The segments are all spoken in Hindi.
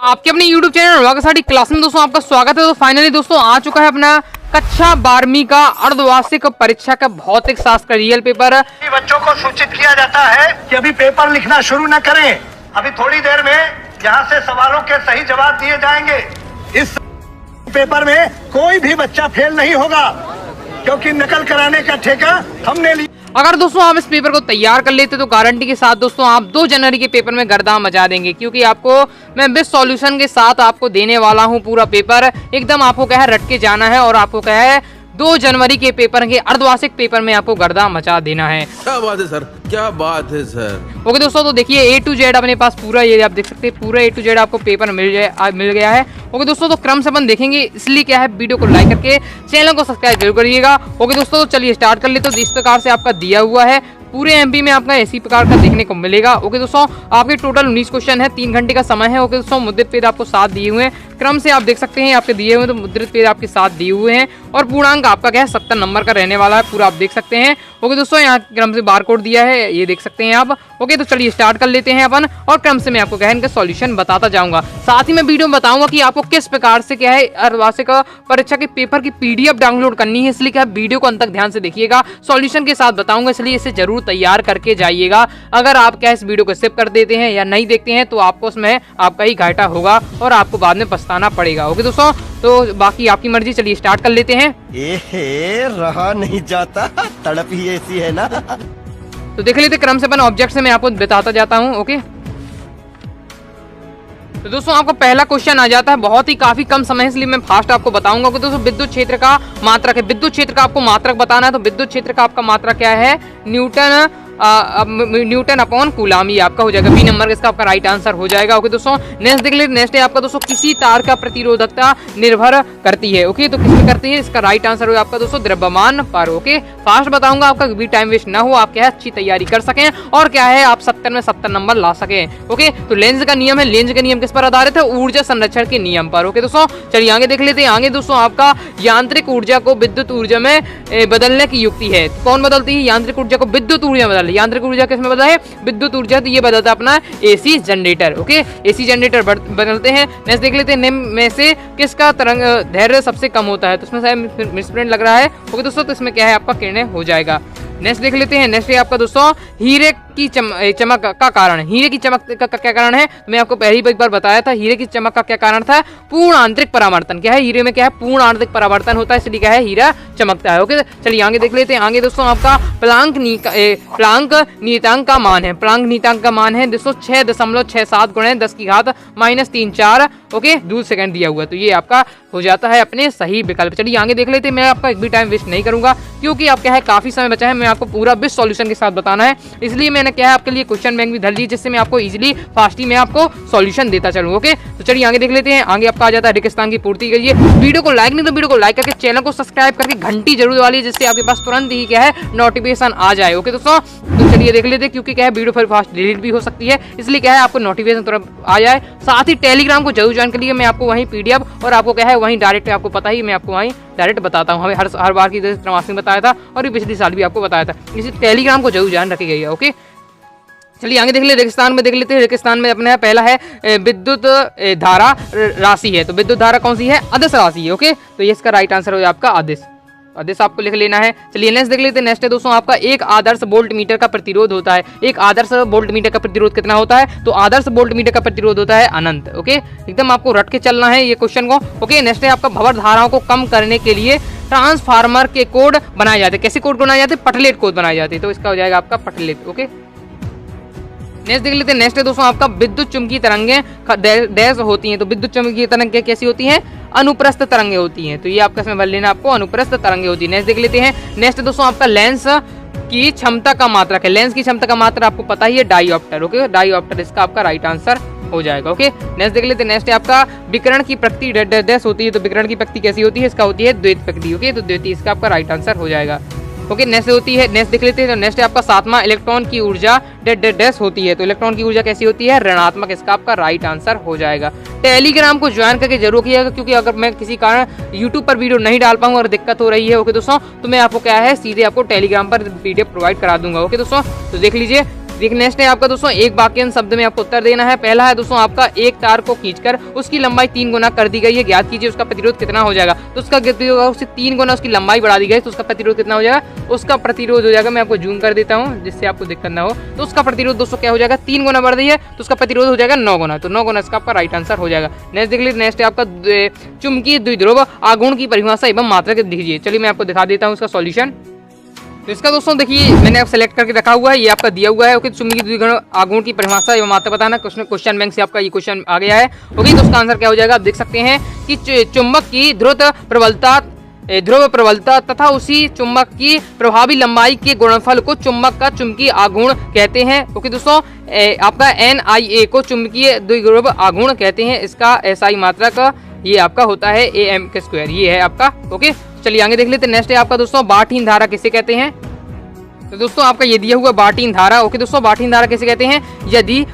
आपके अपने YouTube चैनल वाकसाडी क्लास में दोस्तों आपका स्वागत है। तो फाइनली दोस्तों आ चुका है अपना कक्षा 12वीं का अर्धवार्षिक परीक्षा का भौतिक शास्त्र का रियल पेपर। बच्चों को सूचित किया जाता है कि अभी पेपर लिखना शुरू न करें। अभी थोड़ी देर में यहाँ से सवालों के सही जवाब दिए जाएंगे। इस पेपर में कोई भी बच्चा फेल नहीं होगा, क्योंकि नकल कराने का ठेका हमने लिया। अगर दोस्तों आप इस पेपर को तैयार कर लेते तो गारंटी के साथ दोस्तों आप 2 जनवरी के पेपर में गर्दा मचा देंगे, क्योंकि आपको मैं बेस्ट सॉल्यूशन के साथ आपको देने वाला हूं पूरा पेपर। एकदम आपको क्या है रट के जाना है और आपको क्या है 2 जनवरी के पेपर के अर्धवार्षिक पेपर में आपको गर्दा मचा देना है। क्या बात है सर, क्या बात है सर। ओके दोस्तों, तो देखिए A to Z अपने पास पूरा ये आप देख सकते हैं, पूरा A to Z आपको पेपर मिल गया है। ओके दोस्तों, तो क्रम से अपन देखेंगे, इसलिए क्या है वीडियो को लाइक करके चैनल को सब्सक्राइब जरूर करिएगा। ओके दोस्तों, तो चलिए स्टार्ट कर लेते। तो इस प्रकार से आपका दिया हुआ है, पूरे MP में आपका इसी प्रकार का देखने को मिलेगा। ओके दोस्तों, आपके टोटल 19 क्वेश्चन है, 3 घंटे का समय है। ओके दोस्तों, मुद्रित पेज आपको 7 दिए हुए हैं। क्रम से आप देख सकते हैं आपके दिए हुए, तो मुद्रित पेज आपके 7 दिए हुए हैं और पूर्णांक आपका क्या है 70 नंबर का रहने वाला है, पूरा आप देख सकते हैं। ओके दोस्तों, यहाँ क्रम से बारकोड दिया है, ये देख सकते हैं आप। ओके, तो चलिए स्टार्ट कर लेते हैं अपन, और क्रम से मैं आपको क्या है इनका सॉल्यूशन बताता जाऊंगा। साथ ही मैं वीडियो में बताऊंगा कि आपको किस प्रकार से क्या है अर्धवार्षिक परीक्षा के पेपर की PDF डाउनलोड करनी है, इसलिए क्या वीडियो को अंत तक ध्यान से देखिएगा। सॉल्यूशन के साथ बताऊंगा, इसलिए इसे जरूर तैयार करके जाइएगा। अगर आप क्या इस वीडियो को स्किप कर देते हैं या नहीं देखते हैं तो आपको उसमें आपका ही घाटा होगा और आपको बाद में पछताना पड़ेगा। ओके दोस्तों, तो बाकी आपकी मर्जी। चलिए स्टार्ट कर लेते हैं। रहा नहीं जाता, तड़प ही ऐसी है ना। तो देख लेते क्रम से अपन ऑब्जेक्ट से मैं आपको बताता जाता हूं। ओके, तो दोस्तों आपको पहला क्वेश्चन आ जाता है, बहुत ही काफी कम समय है इसलिए मैं फास्ट आपको बताऊंगा। कि दोस्तों विद्युत क्षेत्र का मात्रक है, विद्युत क्षेत्र का आपको मात्रक बताना है। तो विद्युत क्षेत्र का आपका मात्रक क्या है, न्यूटन अपॉन कूलाम, ये आपका हो जाएगा बी नंबर, इसका आपका राइट आंसर हो जाएगा। ओके दोस्तों, नेक्स्ट देख लीजिए। नेक्स्ट है आपका दोस्तों किसी तार का प्रतिरोधकता निर्भर करती है। ओके, तो किसमें करती है, इसका राइट आंसर हो आपका दोस्तों द्रव्यमान पर। ओके, फास्ट बताऊंगा, आपका भी टाइम वेस्ट ना हो, आप क्या है अच्छी तैयारी कर सकें और क्या है आप 70 में 70 नंबर ला सकें। ओके, तो लेंज का नियम है, लेंज का नियम किस पर आधारित है, ऊर्जा संरक्षण के नियम पर। ओके दोस्तों, चलिए आगे देख लेते हैं। आगे दोस्तों आपका यांत्रिक ऊर्जा को विद्युत ऊर्जा में बदलने की युक्ति है। कौन बदलती है यांत्रिक ऊर्जा को विद्युत ऊर्जा में? यांत्रिक ऊर्जा किसमें बदला है, विद्युत ऊर्जा, तो ये बदलता है अपना AC generator. Okay, AC generator बदलते हैं। नेक्स्ट देख लेते हैं, निम्न में से किसका तरंग धैर्य सबसे कम होता है, तो इसमें शायद मिसप्रिंट लग रहा है। ओके दोस्तों, तो इसमें क्या है आपका किरणें हो जाएगा। नेक्स्ट देख लेते हैं। नेक्स्ट है आपका दोस्तों हीरे की चमक का कारण। हीरे की चमक का क्या कारण है, मैं आपको पहली बार बताया था। हीरे की चमक का क्या कारण था, पूर्ण आंतरिक परावर्तन। क्या है, हीरे में क्या है पूर्ण आंतरिक परावर्तन होता है, इसलिए क्या है हीरा चमकता है। ओके, चलिए आगे देख लेते हैं। आगे दोस्तों आपका प्लांक नियतांक का मान है। प्लांक नियतांक का मान है दोस्तों 6.67 गुणे 10 की घात -3-4 ओके दूर सेकंड दिया हुआ है, तो ये आपका हो जाता है अपने सही विकल्प। चलिए आगे देख लेते हैं। मैं आपका एक भी टाइम वेस्ट नहीं करूंगा, क्योंकि आप क्या है काफी समय बचा है, मैं आपको पूरा बेस्ट सॉल्यूशन के साथ बताना है, इसलिए मैंने क्या है आपके लिए क्वेश्चन बैंक भी धर ली, जिससे मैं आपको इजीली फास्टी में आपको सॉल्यूशन देता चलूँ। ओके, तो चलिए आगे देख लेते हैं। आगे आपका आ जाता है रेगिस्तान की पूर्ति के लिए। वीडियो को लाइक नहीं तो वीडियो को लाइक करके चैनल को सब्सक्राइब करके घंटी जरूर वाली, जिससे आपके पास तुरंत ही क्या है नोटिफिकेशन आ जाए। ओके दोस्तों, तो चलिए देख लेते हैं, क्योंकि क्या है वीडियो फिर फास्ट डिलीट भी हो सकती है, इसलिए क्या है आपको नोटिफिकेशन तुरंत आ जाए। साथ ही टेलीग्राम को जरूर ज्वाइन कर लीजिए, मैं आपको वहीं PDF और आपको क्या है वहीं डायरेक्ट, आपको पता ही मैं आपको वहीं डायरेक्ट बताता हूँ। हमें हर बार की जैसे त्रमासिक में बताया था और ये पिछले साल भी आपको बताया था, इसी टेलीग्राम को जरूर ध्यान रखी गई है। ओके, चलिए आगे देख ले। रेगिस्तान में देख लेते हैं। रेगिस्तान में अपने पहला है विद्युत धारा राशि है, तो विद्युत धारा कौन सी है, अदिश राशि है। ओके, तो ये इसका राइट आंसर हो आपका अदिश, आदेश आपको लिख लेना है। चलिए नेक्स्ट देख लेते हैं। नेक्स्ट है दोस्तों आपका एक आदर्श वोल्ट मीटर का प्रतिरोध होता है। एक आदर्श वोल्ट मीटर का प्रतिरोध कितना होता है, तो आदर्श वोल्ट मीटर का प्रतिरोध होता है अनंत। ओके, एकदम आपको रट के चलना है ये क्वेश्चन को। ओके, नेक्स्ट है आपका भंवर धाराओं को कम करने के लिए ट्रांसफार्मर के कोड बनाए जाते हैं। कैसे कोड बनाए जाते हैं, पटलेट कोड बनाए जाते हैं, तो इसका हो जाएगा आपका पटलेट। ओके, नेक्स्ट देख लेते हैं। नेक्स्ट है दोस्तों आपका विद्युत चुंबकीय तरंगें डैश होती हैं, तो विद्युत चुंबकीय तरंगें कैसी होती हैं, अनुप्रस्थ तरंगें होती हैं, तो ये आपका इसमें भर लेना, आपको अनुप्रस्थ तरंगें होती है। नेक्स्ट देख लेते हैं। नेक्स्ट दोस्तों आपका लेंस की क्षमता का मात्रक है। लेंस की क्षमता का मात्रक आपको पता ही है, डाईऑप्टर। ओके, डाईऑप्टर इसका आपका राइट आंसर हो जाएगा। ओके, नेक्स्ट देख लेते हैं। नेक्स्ट है आपका विकिरण की प्रकृति डैश होती है, तो विकिरण की प्रकृति कैसी होती है, इसका होती है द्वैत प्रकृति। ओके, तो द्वैती इसका आपका राइट आंसर हो जाएगा। ओके, नेक्स्ट होती है, नेक्स्ट देख लेते हैं। तो नेक्स्ट है आपका 7वां इलेक्ट्रॉन की ऊर्जा डैश होती है, तो इलेक्ट्रॉन की ऊर्जा कैसी होती है, ऋणात्मक, इसका आपका राइट आंसर हो जाएगा। टेलीग्राम को ज्वाइन करके जरूर किएगा, क्योंकि अगर मैं किसी कारण यूट्यूब पर वीडियो नहीं डाल पाऊंगा और दिक्कत हो रही है ओके दोस्तों, तो मैं आपको क्या है सीधे आपको टेलीग्राम पर PDF प्रोवाइड करा दूंगा। ओके दोस्तों, तो देख लीजिए देखिए नेक्स्ट है आपका दोस्तों एक वाक्यांश शब्द में आपको उत्तर देना है। पहला है दोस्तों आपका एक तार को खींचकर उसकी लंबाई 3 गुना कर दी गई है, ज्ञात कीजिए उसका प्रतिरोध कितना हो जाएगा। तो उसका उससे 3 गुना उसकी लंबाई बढ़ा दी गई तो उसका प्रतिरोध कितना हो जाएगा। उसका प्रतिरोध हो जाएगा, मैं आपको जूम कर देता हूँ जिससे आपको दिक्कत ना हो। तो उसका प्रतिरोध दोस्तों क्या हो जाएगा, 3 गुना बढ़ रही है तो उसका प्रतिरोध हो जाएगा 9 गुना। तो 9 गुना इसका आपका राइट आंसर हो जाएगा। नेक्स्ट देख लीजिए, नेक्स्ट है आपका चुंबकीय द्विध्रुव आघूर्ण की परिभाषा एवं मात्रा के दीजिए। चलिए मैं आपको दिखा देता हूँ इसका सॉल्यूशन। तो इसका दोस्तों देखिए मैंने आप सेलेक्ट करके रखा हुआ है, ये आपका दिया हुआ है। ओके, चुंबकीय द्विध्रुव आघूर्ण की परिभाषा एवं मात्रा बताना। क्वेश्चन बैंक से आपका ये क्वेश्चन आ गया है। ओके, तो उसका आंसर क्या हो जाएगा, आप देख सकते हैं कि चुंबक की ध्रुव प्रबलता तथा उसी चुंबक की प्रभावी लंबाई के गुणनफल को चुंबक का चुंबकीय आघूर्ण कहते हैं। ओके दोस्तों, आपका NIA को चुंबकीय द्विध्रुव आघूर्ण कहते हैं। इसका SI मात्रा का ये आपका होता है AM², ये है आपका। ओके, चलिए आगे देख लेते हैं। नेक्स्ट है आपका दोस्तों बार्टीन धारा किसे कहते हैं। तो दोस्तों आपका ये दिया हुआ बार्टीन धारा। ओके दोस्तों, बार्टीन धारा किसे कहते हैं, यदि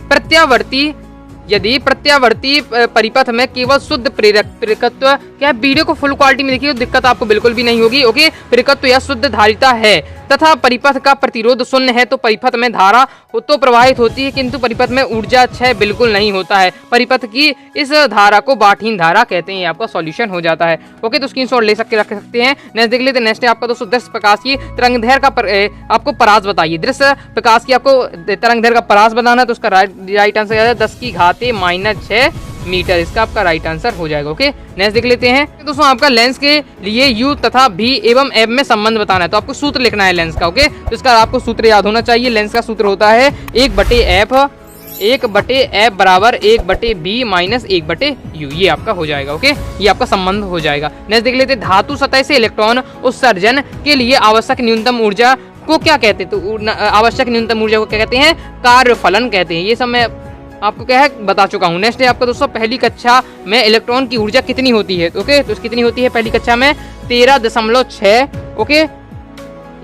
प्रत्यावर्ती परिपथ में केवल शुद्ध प्रेरकत्व, क्या वीडियो को फुल क्वालिटी में देखिए, दिक्कत आपको बिल्कुल भी नहीं होगी। ओके, प्रेरकत्व या शुद्ध धारिता है तथा परिपथ का प्रतिरोध शून्य है तो परिपथ में धारा तो प्रवाहित होती है किंतु परिपथ में ऊर्जा क्षय बिल्कुल नहीं होता है। परिपथ की इस धारा को बार्टीन धारा कहते हैं। आपका सॉल्यूशन हो जाता है। ओके, तो स्क्रीनशॉट ले सकते रख सकते हैं। नेक्स्ट देख लेते हैं। नेक्स्ट है आपका दोस्तों दृश्य प्रकाश की तरंगदैर्घ्य का आपको परास बताइए। दृश्य प्रकाश की आपको तरंगदैर्घ्य का परास बताना है तो उसका राइट आंसर है 10⁻⁻⁶ मीटर। इसका आपका राइट आंसर हो जाएगा। ओके, नेक्स्ट देख लेते हैं। दोस्तों आपका लेंस के लिए U तथा V एवं F में संबंध बताना है तो आपको सूत्र लिखना है लेंस का। ओके, तो इसका आपको सूत्र याद होना चाहिए। लेंस का सूत्र होता है 1/F बराबर 1/B माइनस 1/U, ये आपका हो जाएगा। ओके, ये आपका संबंध हो जाएगा। नेक्स्ट देख लेते हैं। धातु सतह से इलेक्ट्रॉन उत्सर्जन के लिए आवश्यक न्यूनतम ऊर्जा को क्या कहते हैं। तो आवश्यक न्यूनतम ऊर्जा को क्या कहते हैं, कार्यफलन कहते हैं। ये सब मैं आपको क्या है बता चुका हूँ। नेक्स्ट है आपका दोस्तों पहली कक्षा में इलेक्ट्रॉन की ऊर्जा कितनी होती है। ओके, तो कितनी होती है पहली कक्षा में 13.6। ओके,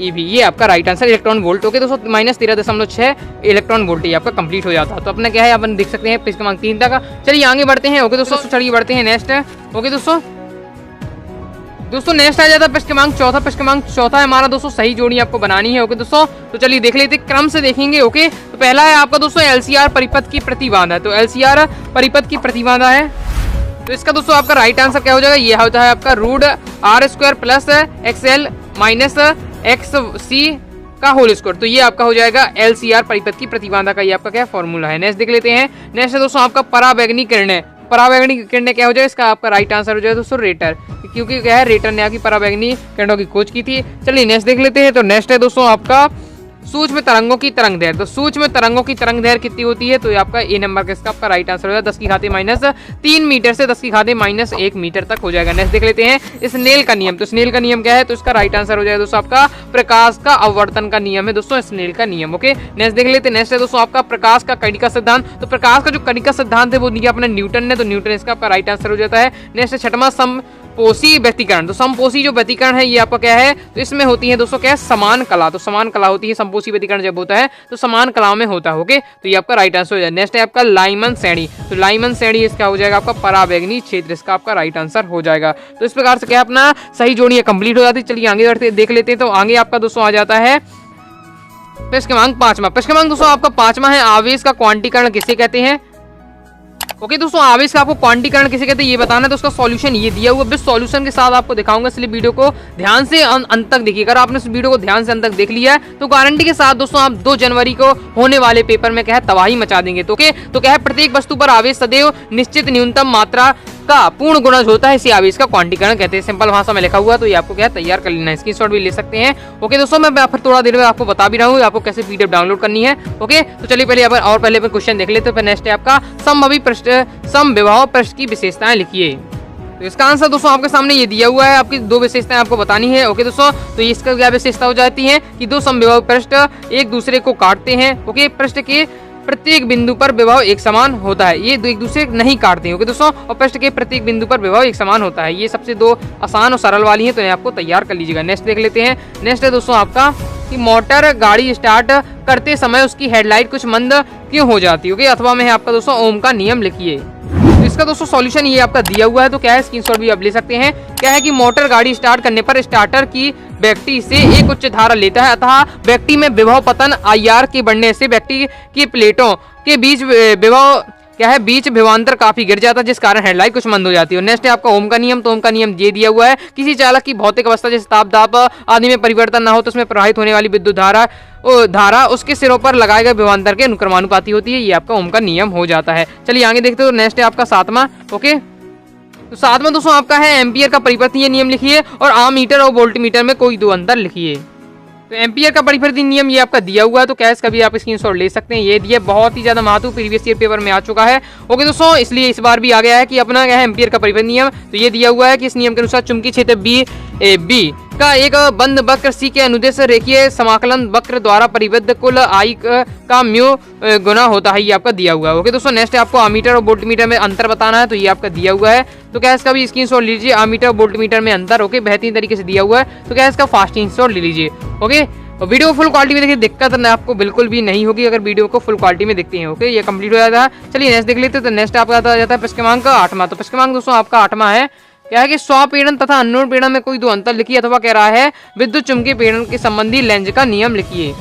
ये आपका right answer electron volt. Okay दोस्तों, -13.6 इलेक्ट्रॉन वोल्ट ये आपका कंप्लीट हो जाता है। तो अपना क्या है अपन देख सकते हैं प्रश्न क्रमांक 3 तक। चलिए आगे बढ़ते हैं। ओके दोस्तों, चलिए बढ़ते हैं नेक्स्ट है। ओके दोस्तों नेक्स्ट आ जाता है प्रश्न क्रमांक 4। प्रश्न क्रमांक 4 है हमारा दोस्तों सही जोड़ी आपको बनानी है। ओके दोस्तों, तो चलिए देख लेते हैं, क्रम से देखेंगे। ओके, तो पहला है आपका दोस्तों LCR परिपथ की प्रतिबाधा। तो LCR परिपथ की प्रतिबाधा है तो इसका दोस्तों आपका राइट आंसर क्या हो जाएगा, ये होता है आपका √R² plus XL minus XC का होल स्क्वायर। तो ये आपका हो जाएगा LCR परिपथ की प्रतिबाधा का ये आपका क्या फॉर्मूला है। नेक्स्ट देख लेते हैं। नेक्स्ट है दोस्तों आपका परावैंगनी किरणें। परावैंगनी किरणें क्या हो जाएगा, इसका आपका राइट आंसर हो जाएगा दोस्तों रेटर, क्योंकि क्या है रेटर ने आपकी परावैंगनी किरणों की खोज की थी। चलिए नेक्स्ट देख लेते हैं। तो नेक्स्ट है दोस्तों आपका सूक्ष्म तरंगों की तरंगदैर्घ्य। तो सूक्ष्म तरंगों की तरंगदैर्घ्य कितनी होती है, तो ये आपका ए नंबर का इसका आपका राइट आंसर हो जाएगा 10⁻³ मीटर से 10⁻⁻1 मीटर तक हो जाएगा। नेक्स्ट देख लेते हैं स्नेल का नियम। तो स्नेल का नियम क्या है, तो इसका राइट आंसर हो जाएगा दोस्तों आपका प्रकाश का अपवर्तन का नियम है दोस्तों, स्नेल का नियम। ओके, नेक्स्ट देख लेते हैं। नेक्स्ट है दोस्तों आपका प्रकाश का कणिका सिद्धांत। तो प्रकाश का जो कणिका सिद्धांत है वो दिया अपने न्यूटन ने, तो न्यूटन इसका आपका राइट आंसर हो जाता है। नेक्स्ट है छठवां समपोषी व्यतिकरण। तो समपोषी जो व्यतिकरण है ये आपका क्या है, तो इसमें होती है दोस्तों क्या है समान कला। तो समान कला होती है, समपोषी व्यतिकरण जब होता है तो समान कला में होता है। ओके, तो ये आपका राइट आंसर हो जाएगा। नेक्स्ट है आपका लाइमन श्रेणी। तो लाइमन श्रेणी इसका हो जाएगा आपका परावैंगनी क्षेत्र, इसका आपका राइट आंसर हो जाएगा। तो इस प्रकार से क्या अपना सही जोड़ी कंप्लीट हो जाती है। चलिए आगे बढ़ते देख लेते हैं। तो आगे आपका दोस्तों आ जाता है प्रश्न क्रमांक 5। प्रश्न क्रमांक दोस्तों आपका 5वां है आवेश का क्वांटीकरण किसे कहते हैं। ओके दोस्तों, आवेश का आपको क्वांटीकरण किसे कहते हैं ये बताना है। तो उसका सॉल्यूशन ये दिया हुआ, विद सॉल्यूशन के साथ आपको दिखाऊंगा, इसलिए वीडियो को ध्यान से अंत तक देखिए। अगर आपने इस वीडियो को ध्यान से अंत तक देख लिया है तो गारंटी के साथ दोस्तों आप 2 जनवरी को होने वाले पेपर में क्या है तबाही मचा देंगे। तो ओके, तो क्या है प्रत्येक वस्तु पर आवेश सदैव निश्चित न्यूनतम मात्रा का पूर्ण गुणज होता है, इसी आवेश का क्वांटीकरण कहते हैं। सिंपल भाषा में लिखा हुआ, तो ये आपको क्या है तैयार कर लेना है, स्क्रीनशॉट भी ले सकते हैं। ओके दोस्तों, मैं फिर थोड़ा देर में आपको बता भी रहा हूँ आपको कैसे PDF डाउनलोड करनी है। ओके, तो चलिए पहले और पहले क्वेश्चन देख लेते हैं। नेक्स्ट है आपका समविभव पृष्ठ समविभव पृष्ठ की विशेषताएं लिखिए। तो इसका आंसर दोस्तों आपके सामने ये दिया हुआ है, आपकी 2 विशेषताएं आपको बतानी है। ओके दोस्तों, तो इसका क्या विशेषता हो जाती है कि 2 समविभव पृष्ठ एक दूसरे को काटते हैं। ओके, पृष्ठ के प्रत्येक बिंदु पर विभव एक समान होता है, ये एक दूसरे नहीं काटते हैं। ओके दोस्तों, और पृष्ठ के प्रत्येक बिंदु पर विभव एक समान होता है। ये सबसे 2 आसान और सरल वाली है, तो आपको तैयार कर लीजिएगा। नेक्स्ट देख लेते हैं। नेक्स्ट है दोस्तों आपका कि मोटर गाड़ी स्टार्ट करते समय उसकी हेडलाइट कुछ मंद क्यों हो जाती है। ओके, अथवा में है आपका दोस्तों ओम का नियम लिखिए। इसका दोस्तों सॉल्यूशन ये आपका दिया हुआ है, तो क्या है स्क्रीनशॉट भी आप ले सकते हैं। क्या है कि मोटर गाड़ी स्टार्ट करने पर स्टार्टर की व्यक्ति से एक उच्च धारा लेता है, अतः व्यक्ति में विभव पतन IR के बढ़ने से व्यक्ति की प्लेटों के बीच विभव क्या है बीच विभवांतर काफी गिर जाता है, जिस कारण हेडलाइट कुछ मंद हो जाती है। नेक्स्ट है आपका ओम का नियम। तो ओम का नियम ये दिया हुआ है, किसी चालक की भौतिक अवस्था जैसे ताप दाब आदि में परिवर्तन ना हो तो उसमें प्रवाहित होने वाली विद्युत धारा उसके सिरों पर लगाए गए विभवांतर के अनुक्रमानुपाती होती है। ये आपका ओम का नियम हो जाता है। चलिए आगे देखते हो। नेक्स्ट है आपका 7वां। ओके, तो 7वां दोस्तों आपका है एम्पियर का परिवर्तनीय नियम लिखिए और आमीटर और वोल्टमीटर में कोई दो अंतर लिखिए। तो एम्पियर का परिवर्तनीय नियम ये आपका दिया हुआ है, तो कैश का भी आप स्क्रीनशॉट ले सकते हैं। ये दिया बहुत ही ज्यादा महत्व प्रीवियस ईयर पेपर में आ चुका है। ओके दोस्तों, इसलिए इस बार भी आ गया है कि अपना क्या है एम्पियर का परिवर्तनीय नियम। तो ये दिया हुआ है कि इस नियम के अनुसार चुंबकीय क्षेत्र बी का एक बंद वक्र सी के अनुदेश रेखीय समाकलन वक्र द्वारा परिबद्ध कुल आई का म्यू गुना होता है। ये आपका दिया हुआ है। ओके दोस्तों, नेक्स्ट आपको आमीटर और वोल्टमीटर में अंतर बताना है, तो ये आपका दिया हुआ है। तो क्या इसका भी स्क्रीनशॉट लीजिए। आमीटर और वोल्टमीटर में अंतर। ओके, बेहतरीन तरीके से दिया हुआ है, तो क्या इसका फास्ट स्क्रीनशॉट ले लीजिए। ओके, वीडियो को फुल क्वालिटी में देखिए, दिक्कत आपको बिल्कुल भी नहीं होगी अगर वीडियो को फुल क्वालिटी में देखते हैं। ओके, ये कंप्लीट हो जाता है। चलिए नेक्स्ट देख लेते हैं। तो नेक्स्ट आपका आ जाता है प्रश्क्रमांक 8वां। तो प्रश्क्रमांक दोस्तों आपका 8वां है। क्या है कि स्वपीड़न तथा अन्योन्य पीड़न में कोई दो अंतर लिखिए, अथवा कह रहा है विद्युत चुंबकीय पीड़न के संबंधी लेंज का नियम लिखिए।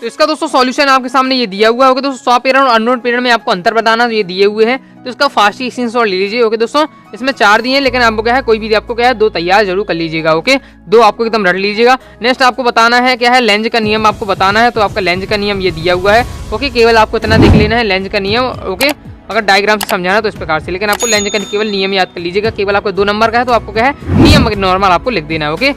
तो इसका दोस्तों सॉल्यूशन आपके सामने ये दिया हुआ है। ओके दोस्तों, स्वपीड़न और अन्योन्य पीड़न में आपको अंतर बताना, ये दिए हुए हैं, तो इसका फास्ट स्क्रीनशॉट ले लीजिए। ओके दोस्तों, इसमें 4 दिए हैं, लेकिन आपको क्या है कोई भी आपको क्या है 2 तैयार जरूर कर लीजिएगा। ओके, 2 आपको एकदम रट लीजिएगा। नेक्स्ट आपको बताना है क्या है लेंज का नियम आपको बताना है, तो आपका लेंज का नियम ये दिया हुआ है। ओके, केवल आपको इतना देख लेना है लेंज का नियम। ओके, अगर डायग्राम से समझाना तो इस प्रकार से, लेकिन आपको लेंज का केवल नियम याद कर लीजिएगा। केवल आपको 2 नंबर का है, तो आपको क्या है नियम नॉर्मल आपको लिख देना है। ओके,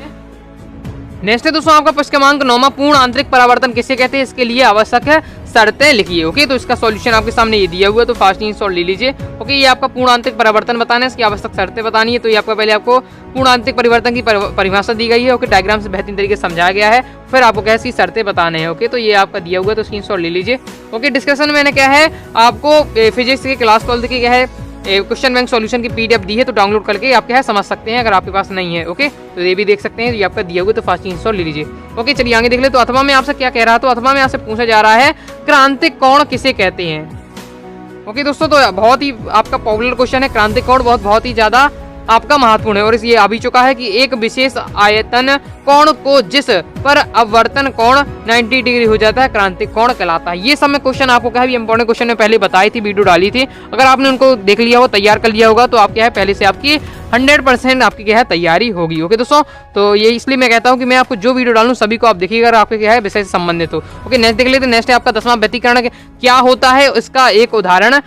नेक्स्ट है दोस्तों आपका प्रश्क्रमांक 9वां। पूर्ण आंतरिक परावर्तन किसे कहते हैं, इसके लिए आवश्यक है शर्तें लिखिए। ओके, तो इसका सॉल्यूशन आपके सामने ये दिया हुआ है, तो फास्ट स्क्रीनशॉट ले लीजिए। ओके, ये आपका पूर्ण आंतरिक परावर्तन बताना है, इसकी आवश्यक शर्तें बतानी है। तो ये आपका पहले आपको पूर्ण आंतरिक परिवर्तन की परिभाषा दी गई है। ओके, डायग्राम से बेहतरीन तरीके से समझाया गया है। फिर आपको क्या इसकी शर्तें बताने हैं। ओके, तो ये आपका दिया हुआ है, तो स्क्रीनशॉट ले लीजिए। ओके, डिस्कशन में मैंने क्या है आपको फिजिक्स के क्लास 12 की क्या है क्वेश्चन बैंक सॉल्यूशन की PDF दी है, तो डाउनलोड करके आप क्या है समझ सकते हैं अगर आपके पास नहीं है। ओके, तो ये भी देख सकते हैं, ये आपका दिया हुआ, तो फास्ट स्क्रीनशॉट ले लीजिए। ओके, चलिए आगे देख ले। तो अथवा में आपसे क्या कह रहा है, तो अथवा में आपसे पूछा जा रहा है क्रांतिक कोण किसे कहते हैं। ओके दोस्तों, तो बहुत ही आपका पॉपुलर क्वेश्चन है। क्रांतिक कोण बहुत ही ज्यादा आपका महत्वपूर्ण है, और ये आ भी चुका है कि एक विशेष आयतन कोण को जिस पर अपवर्तन कोण 90 डिग्री हो जाता है क्रांतिक कोण कहलाता है। ये सब में क्वेश्चन आपको क्या है इंपॉर्टेंट क्वेश्चन में पहले बताई थी, वीडियो डाली थी। अगर आपने उनको देख लिया हो, तैयार कर लिया होगा, तो आप क्या है पहले से आपकी 100% आपकी क्या है तैयारी होगी। ओके दोस्तों, तो ये इसलिए मैं कहता हूँ कि मैं आपको जो वीडियो डालूं सभी को आप देखिएगा अगर आपके क्या है विषय से संबंधित हो। ओके, नेक्स्ट देख लेते हैं। नेक्स्ट है आपका 10वां व्यतिकरण क्या होता है, इसका एक उदाहरण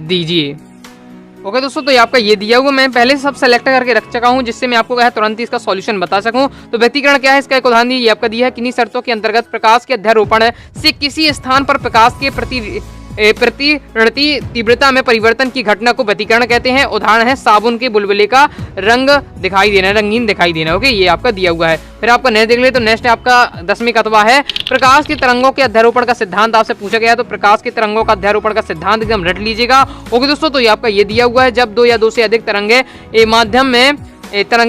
दीजिए। ओके दोस्तों, तो ये आपका ये दिया हुआ, मैं पहले सब सेलेक्ट करके रख चुका हूँ, जिससे मैं आपको क्या है तुरंत ही इसका सॉल्यूशन बता सकूं। तो व्यतिकरण क्या है, इसका एक उदाहरण ये आपका दिया है। किन्हीं शर्तों के अंतर्गत प्रकाश के अध्यारोपण से किसी स्थान पर प्रकाश के प्रतिवर्ती तीव्रता में परिवर्तन की घटना को व्यतिकरण कहते हैं। उदाहरण है साबुन के बुलबुले का रंग दिखाई देना, रंगीन दिखाई देना। ओके, ये आपका दिया हुआ है। फिर आपका नेक्स्ट देख ले। तो नेक्स्ट आपका 10वीं कतवा है प्रकाश के तरंगों के अध्यारोपण का सिद्धांत आपसे पूछा गया है। तो प्रकाश के तरंगों का अध्यारोपण का सिद्धांत एकदम रट लीजिएगा। ओके दोस्तों, तो ये आपका ये दिया हुआ है। जब 2 या 2 से अधिक तरंगे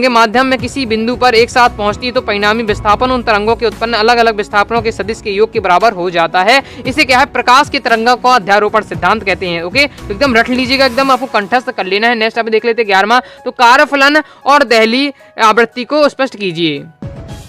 माध्यम में किसी बिंदु पर एक साथ पहुंचती है, तो परिणामी विस्थापन उन तरंगों के उत्पन्न अलग अलग विस्थापनों के सदिश के योग के बराबर हो जाता है। इसे क्या है प्रकाश के तरंगों का अध्यारोपण सिद्धांत कहते हैं। ओके, तो एकदम रट लीजिएगा, एकदम आपको कंठस्थ कर लेना है। नेक्स्ट आप देख लेते हैं 11वां। तो कार्यफलन और दहली आवृत्ति को स्पष्ट कीजिए।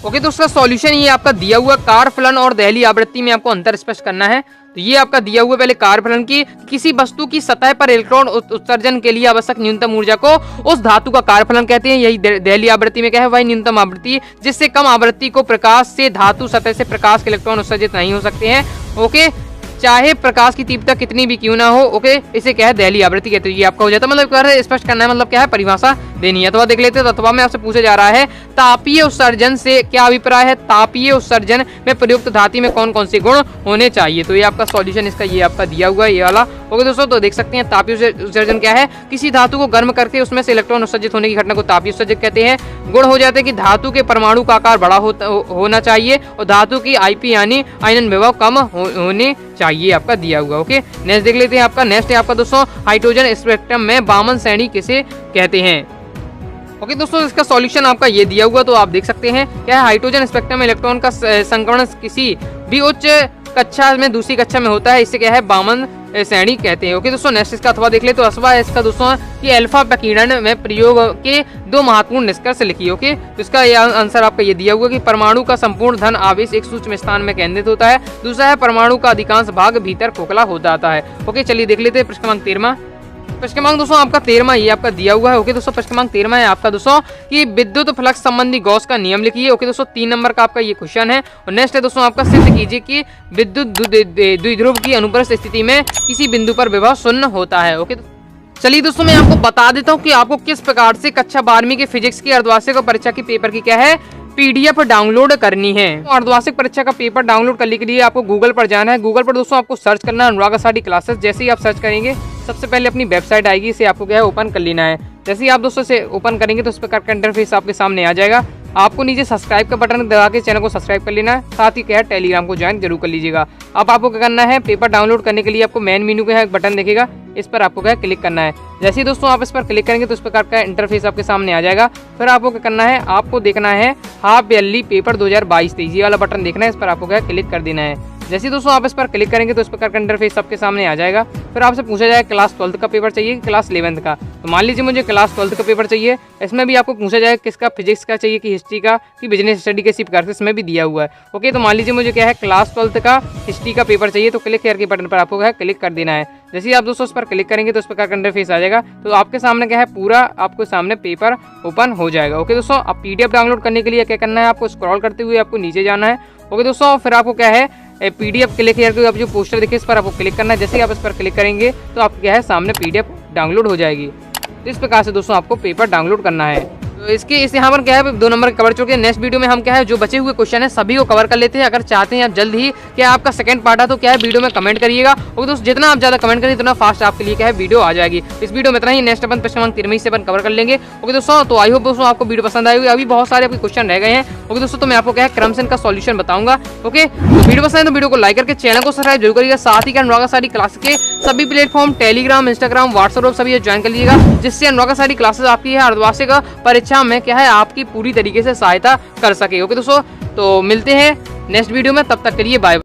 ओके, तो उसका सॉल्यूशन ये आपका दिया हुआ, कार्यफलन और दहली आवृत्ति में आपको अंतर स्पष्ट करना है। तो ये आपका दिया हुआ पहले कार्यफलन की किसी वस्तु की सतह पर इलेक्ट्रॉन उत्सर्जन के लिए आवश्यक न्यूनतम ऊर्जा को उस धातु का कार्यफलन कहते हैं। यही दहली आवृत्ति में क्या है वही न्यूनतम आवृत्ति जिससे कम आवृत्ति को प्रकाश से धातु सतह से प्रकाश के इलेक्ट्रॉन उत्सर्जित नहीं हो सकते हैं। ओके, चाहे प्रकाश की तीव्रता कितनी भी क्यों ना हो। ओके, इसे क्या है दहली आवृत्ति कहते हैं। ये आपका हो जाता है, मतलब क्या है स्पष्ट करना है, मतलब क्या है परिभाषा देनी है। तो देख लेते हैं। तो अथवा में आपसे पूछा जा रहा है तापीय उत्सर्जन से क्या अभिप्राय है, तापीय उत्सर्जन में प्रयुक्त धातु में कौन कौन से गुण होने चाहिए। तो ये आपका सॉल्यूशन इसका ये आपका दिया हुआ है, ये वाला। ओके दोस्तों, तो देख सकते हैं तापीय उत्सर्जन क्या है, किसी धातु को गर्म करके उसमें से इलेक्ट्रॉन उत्सर्जित होने की घटना को तापीय उत्सर्जन कहते हैं। गुण हो जाते हैं कि धातु के परमाणु का आकार बड़ा होना चाहिए और धातु की IP यानी आयनन विभव कम होने चाहिए, आपका दिया हुआ। ओके, नेक्स्ट देख लेते हैं। आपका नेक्स्ट है आपका दोस्तों हाइड्रोजन स्पेक्ट्रम में बामन श्रेणी किसे कहते हैं। ओके दोस्तों, इसका सॉल्यूशन आपका ये दिया हुआ, तो आप देख सकते हैं क्या है हाइड्रोजन स्पेक्ट्रम में इलेक्ट्रॉन का संक्रमण किसी भी उच्च कक्षा में दूसरी कक्षा में होता है, इससे क्या है बामन श्रेणी कहते हैं। ओके दोस्तों, नेक्स्ट इसका अथवा देख ले तो अथवा इसका दोस्तों कि अल्फा प्रकीर्णन में प्रयोग के 2 महत्वपूर्ण निष्कर्ष लिखिए। ओके, तो इसका आंसर आपका ये दिया हुआ कि परमाणु का संपूर्ण धन आवेश एक सूक्ष्म स्थान में केंद्रित होता है। दूसरा है परमाणु का अधिकांश भाग भीतर खोखला हो जाता है। ओके, चलिए देख लेते हैं प्रश्न क्रमांक 13। प्रश्न क्रमांक दोस्तों आपका 13 ये आपका दिया हुआ है। ओके दोस्तों, प्रश्न क्रमांक 13 है आपका दोस्तों कि विद्युत फ्लक्स संबंधी गॉस का नियम लिखिए। ओके दोस्तों, 3 नंबर का आपका ये क्वेश्चन है। और नेक्स्ट है दोस्तों आपका सिद्ध कीजिए कि विद्युत द्विध्रुव की अनुप्रस्थ स्थिति में किसी बिंदु पर विभव शून्य होता है। ओके, चलिए दोस्तों मैं आपको बता देता हूँ कि आपको किस प्रकार से कक्षा 12वीं के फिजिक्स की अर्धवार्षिक परीक्षा की पेपर की क्या है PDF डाउनलोड करनी है। तो अर्धवार्षिक परीक्षा का पेपर डाउनलोड करने के लिए आपको गूगल पर जाना है। गूगल पर दोस्तों आपको सर्च करना है अनुराग आषाढ़ी क्लासेस। जैसे ही आप सर्च करेंगे सबसे पहले अपनी वेबसाइट आएगी, इसे आपको क्या है ओपन कर लेना है। जैसे ही आप दोस्तों से ओपन करेंगे तो इस प्रकार का इंटरफेस आपके सामने आ जाएगा। आपको नीचे सब्सक्राइब का बटन दबा के चैनल को सब्सक्राइब कर लेना है, साथ ही क्या है टेलीग्राम को ज्वाइन जरूर कर लीजिएगा। अब आपको क्या करना है, पेपर डाउनलोड करने के लिए आपको मेन मेन्यू का एक बटन दिखेगा, इस पर आपको क्या क्लिक करना है। जैसे ही दोस्तों आप इस पर क्लिक करेंगे तो इस प्रकार का इंटरफेस आपके सामने आ जाएगा। फिर आपको क्या करना है, आपको देखना है हाफ ईयरली पेपर 2022-23 ये वाला बटन देखना है, इस पर आपको क्या क्लिक कर देना है। जैसे ही दोस्तों आप इस पर क्लिक करेंगे तो इस प्रकार का इंटरफेस आपके सामने आ जाएगा। फिर आपसे पूछा जाएगा क्लास 12th का पेपर चाहिए कि क्लास 11th का। तो मान लीजिए मुझे क्लास 12th का पेपर चाहिए। इसमें भी आपको पूछा जाएगा किसका, फिजिक्स का चाहिए कि हिस्ट्री का कि बिजनेस स्टडी के, इसी प्रकार से इसमें भी दिया हुआ है। ओके, तो मान लीजिए मुझे क्या है क्लास 12th का हिस्ट्री का पेपर चाहिए, तो क्लिक के बटन पर आपको क्या है क्लिक कर देना है। जैसे ही आप दोस्तों इस पर क्लिक करेंगे तो इस प्रकार का इंटरफेस आ जाएगा। तो आपके सामने क्या है पूरा आपको सामने पेपर ओपन हो जाएगा। ओके दोस्तों, अब PDF डाउनलोड करने के लिए क्या करना है, आपको स्क्रॉल करते हुए आपको नीचे जाना है। ओके दोस्तों, फिर आपको क्या है PDF क्लिक करके आप जो पोस्टर दिखे इस पर आपको क्लिक करना है। जैसे ही आप इस पर क्लिक करेंगे तो आप क्या है सामने PDF डाउनलोड हो जाएगी। तो इस प्रकार से दोस्तों आपको पेपर डाउनलोड करना है। तो इस यहाँ पर क्या है 2 नंबर कवर छोड़ के नेक्स्ट वीडियो में हम क्या है जो बचे हुए क्वेश्चन है सभी को कवर कर लेते हैं। अगर चाहते हैं आप जल्द ही क्या आपका सेकंड पार्ट है तो क्या है वीडियो में कमेंट करिएगा। और दोस्तों जितना आप ज्यादा कमेंट करेंगे उतना फास्ट आपके लिए क्या है वीडियो आ जाएगी। इस वीडियो में इतना ही, नेक्स्ट अपन प्रश्न क्रमांक 13 से अपन कवर कर लेंगे। ओके दोस्तों, तो आई होप दोस्तों आपको वीडियो पसंद आएगी। अभी बहुत सारे आपके क्वेश्चन रह गए हैं। ओके दोस्तों, तो मैं आपको क्या है क्रम से इनका सॉल्यूशन बताऊंगा। ओके, तो वीडियो पसंद है तो वीडियो को लाइक करके चैनल को सब्सक्राइब जरूर करिएगा। साथ ही अनुराग आषाढ़ी क्लासेस के सभी प्लेटफॉर्म टेलीग्राम, इंस्टाग्राम, व्हाट्सएप सभी ज्वाइन कर लीजिएगा, जिससे अनुराग आषाढ़ी क्लासेस आपकी है अर्धवार्षिक परीक्षा में क्या है आपकी पूरी तरीके से सहायता कर सके। ओके दोस्तों, तो मिलते हैं नेक्स्ट वीडियो में, तब तक के लिए बाय।